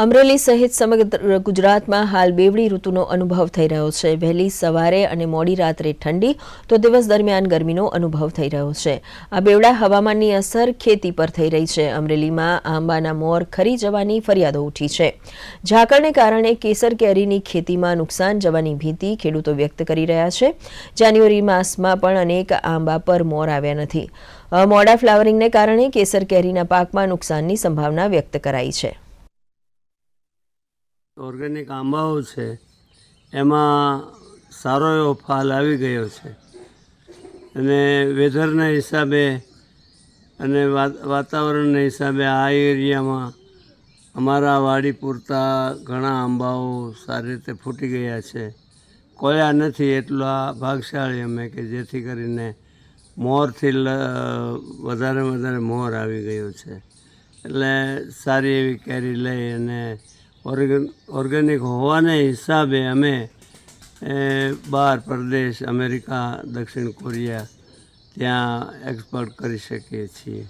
અમરેલી સહિત સમગ્ર ગુજરાતમાં હાલ બેવડી ઋતુનો અનુભવ થઈ રહ્યો છે. વહેલી સવારે અને મોડી રાત્રે ઠંડી તો દિવસ દરમિયાન ગરમીનો અનુભવ થઈ રહ્યો છે. આ બેવડા હવામાનની અસર ખેતી પર થઈ રહી છે. અમરેલીમાં આંબાના મોર ખરી જવાની ફરિયાદો ઉઠી છે. ઝાકળને કારણે કેસર કેરીની ખેતીમાં નુકસાન જવાની ભીતિ ખેડૂતો વ્યક્ત કરી રહ્યા છે. જાન્યુઆરી માસમાં પણ અનેક આંબા પર મોર આવ્યા નથી. મોડા ફ્લાવરિંગને કારણે કેસર કેરીના પાકમાં નુકસાનની સંભાવના વ્યક્ત કરાઈ છે. ઓર્ગેનિક આંબાઓ છે એમાં સારો એવો ફાલ આવી ગયો છે અને વેધરના હિસાબે અને વાતાવરણના હિસાબે આ એરિયામાં અમારા વાડી પૂરતા ઘણા આંબાઓ સારી રીતે ફૂટી ગયા છે. કોયા નથી એટલા ભાગશાળી અમે કે જેથી કરીને મોરથી વધારે મોર આવી ગયો છે. એટલે સારી એવી કેરી લઈ અને ઓર્ગેનિક હોવાને હિસાબે અમે બહાર પ્રદેશ અમેરિકા દક્ષિણ કોરિયા ત્યાં એક્સપોર્ટ કરી શકીએ છીએ.